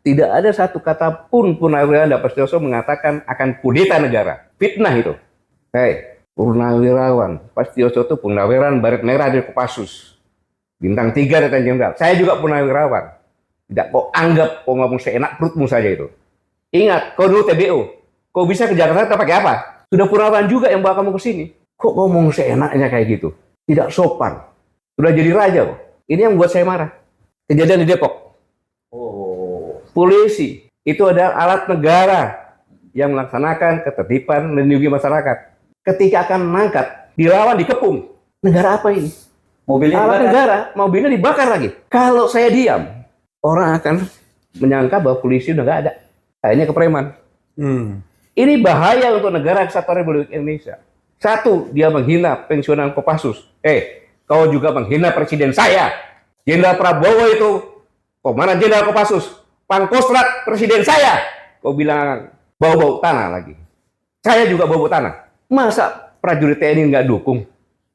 Tidak ada satu kata pun Purnawirawan Dapat Setiaso mengatakan akan kudeta negara. Fitnah itu. Hei, Purnawirawan Setiaso itu Purnawirawan Baret Merah dari Kopassus. Bintang 3 Letnan Jenderal. Saya juga Purnawirawan. Tidak kau anggap kau ngomong seenak perutmu saja itu. Ingat, kau dulu TBO. Kau bisa ke Jakarta pakai apa? Sudah Purnawirawan juga yang bawa kamu ke sini. Kok ngomong seenaknya kayak gitu? Tidak sopan. Sudah jadi raja kok. Ini yang buat saya marah. Kejadian di Depok. Polisi itu adalah alat negara yang melaksanakan ketertiban melindungi masyarakat. Ketika akan mengangkat, dilawan, dikepung. Negara apa ini? Mobilnya Alat dibakar. negara, mobilnya dibakar lagi. Kalau saya diam, orang akan menyangka bahwa polisi udah nggak ada. Kayaknya ke preman. Ini bahaya untuk negara kesatuan Republik Indonesia. Satu, dia menghina pensiunan Kopassus. Kau juga menghina presiden saya. Jenderal Prabowo itu Komandan Jenderal Kopassus. Pangkostrat presiden saya. Kau bilang bau-bau tanah lagi. Saya juga bau-bau tanah. Masa prajurit TNI nggak dukung?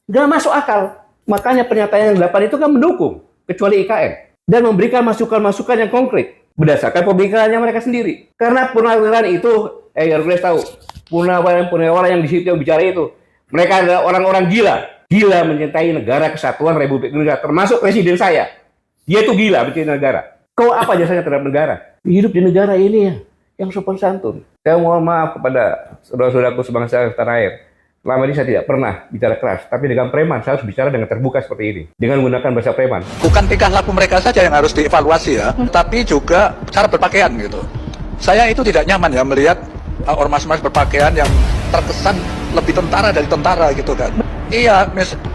Nggak masuk akal. Makanya pernyataan yang 8 itu kan mendukung. Kecuali IKN. Dan memberikan masukan-masukan yang konkret. Berdasarkan pemikirannya mereka sendiri. Karena Purnawirawan itu, Hercules tahu. Purnawirawan yang di situ yang bicara itu. Mereka adalah orang-orang gila. Gila mencintai negara kesatuan Republik Indonesia. Termasuk presiden saya. Dia itu gila mencintai negara. Kau apa jasanya terhadap negara? Hidup di negara ini ya, yang sopan santun. Saya mohon maaf kepada saudara-saudaraku sebangsa tanah air. Selama ini saya tidak pernah bicara keras, tapi dengan preman saya harus bicara dengan terbuka seperti ini, dengan menggunakan bahasa preman. Bukan tingkah laku mereka saja yang harus dievaluasi ya, tapi juga cara berpakaian gitu. Saya itu tidak nyaman ya melihat ormas-ormas berpakaian yang terkesan lebih tentara dari tentara gitu kan. Iya,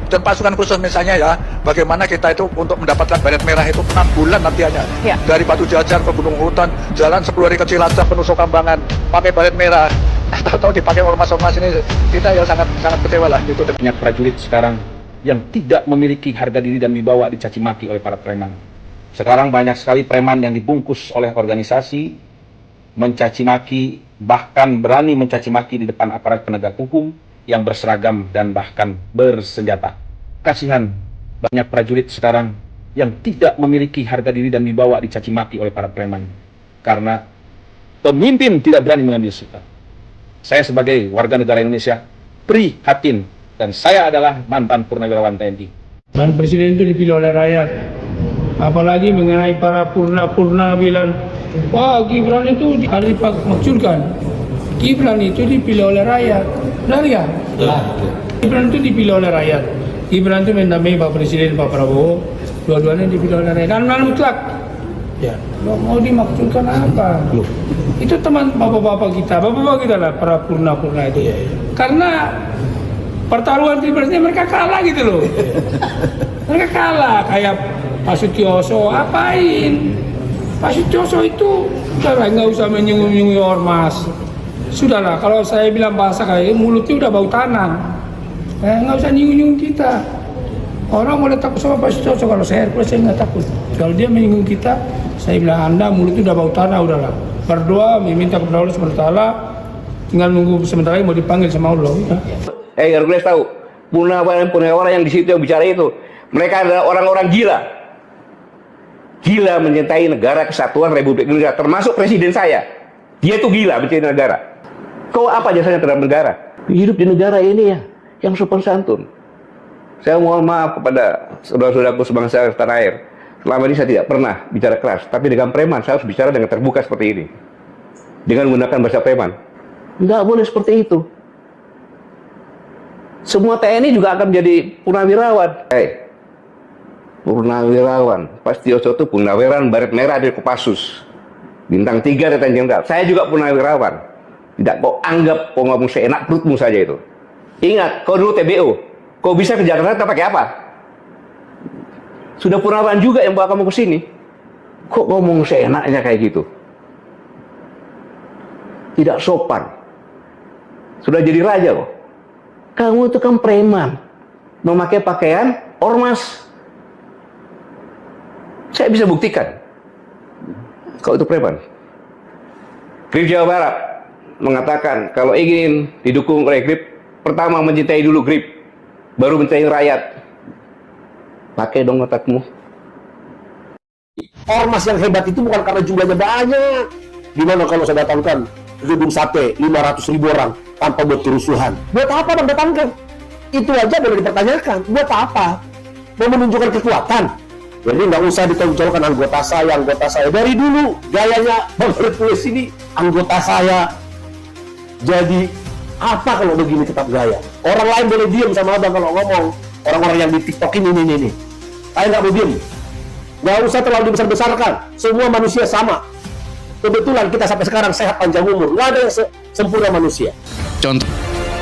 dan pasukan khusus misalnya ya, bagaimana kita itu untuk mendapatkan baret merah itu 6 bulan latihannya. Ya. Dari Batu Jajar ke Gunung Hutan, jalan 10 hari ke Cilacap, penuh Kambangan, pakai baret merah. Tahu-tahu dipakai ormas-ormas ini, kita ya sangat kecewa lah gitu. Banyak prajurit sekarang yang tidak memiliki harga diri dan wibawa dicaci maki oleh para preman. Sekarang banyak sekali preman yang dibungkus oleh organisasi, mencaci maki, bahkan berani mencaci maki di depan aparat penegak hukum yang berseragam dan bahkan bersenjata. Kasihan banyak prajurit sekarang yang tidak memiliki harga diri dan wibawa dicaci maki oleh para preman. Karena pemimpin tidak berani mengambil sikap. Saya sebagai warga negara Indonesia prihatin, dan saya adalah mantan Purnawirawan TNI. Dan presiden itu dipilih oleh rakyat. Apalagi mengenai para purna bilang, wah Gibran itu harus dimaksudkan. Gibran itu dipilih oleh rakyat. Benar ya? Gibran itu dipilih oleh rakyat. Gibran itu mendampingi Pak Presiden, Pak Prabowo. Dua-duanya dipilih oleh rakyat. Dan mutlak. Ya, mau dimaksudkan apa? Itu teman bapak-bapak kita lah, para purna-purna itu. Karena pertarungan pilpresnya mereka kalah gitu loh. Mereka kalah, kayak Pak Sutioso, apain? Pak Sutioso itu udahlah, nggak usah menyinggung-nyinggung ormas. Sudahlah, kalau saya bilang bahasa kayak mulutnya udah bau tanah. Nggak usah nyinggung-nyinggung kita. Orang boleh takut sama Pak Sutioso, kalau saya Hercules saya nggak takut. Kalau dia menyinggung kita, saya bilang Anda mulutnya udah bau tanah, udahlah. Berdoa, meminta kepada Allah SWT, tinggal nunggu sebentar lagi mau dipanggil sama Allah. Hercules tahu. Purnawirawan yang di situ yang bicara itu. Mereka adalah orang-orang gila. Gila mencintai negara kesatuan Republik Indonesia, termasuk presiden saya. Dia itu gila mencintai negara. Kau apa jasanya terhadap negara? Hidup di negara ini ya, yang sopan santun. Saya mohon maaf kepada saudara-saudaraku sebangsa tanah air. Selama ini saya tidak pernah bicara keras, tapi dengan preman saya harus bicara dengan terbuka seperti ini. Dengan menggunakan bahasa preman. Nggak boleh seperti itu. Semua TNI juga akan menjadi purnawirawan. Purnawirawan Setiaso itu Purnawirawan Baret Merah dari Kopassus. Bintang 3 Letnan Jenderal. Saya juga Purnawirawan. Tidak kau anggap kau ngomong seenak perutmu saja itu. Ingat, kau dulu TBO. Kau bisa ke Jakarta pakai apa? Sudah Purnawirawan juga yang bawa kamu ke sini. Kok ngomong seenaknya kayak gitu? Tidak sopan. Sudah jadi raja kok. Kamu itu kan preman. Memakai pakaian ormas. Saya bisa buktikan. Kau itu preman. Grip Jawa Barat mengatakan kalau ingin didukung oleh Grip, pertama mencintai dulu Grip, baru mencintai rakyat. Pakai dong otakmu. ormas yang hebat itu bukan karena jumlahnya banyak. Gimana kalau saya datangkan gedung sate 500.000 orang tanpa buat kerusuhan? Buat apa Bang datangkan? Itu aja boleh dipertanyakan. Buat apa? Mau menunjukkan kekuatan? Jadi nggak usah ditonjolkan anggota saya. Dari dulu gayanya Bang Hercules ini anggota saya. Jadi apa kalau begini tetap gaya? Orang lain boleh diam sama Abang kalau ngomong. Orang-orang yang di TikTok ini. Saya nggak mau diam. Nggak usah terlalu dibesar-besarkan. Semua manusia sama. Kebetulan kita sampai sekarang sehat panjang umur. Nggak ada yang sempurna manusia. Contoh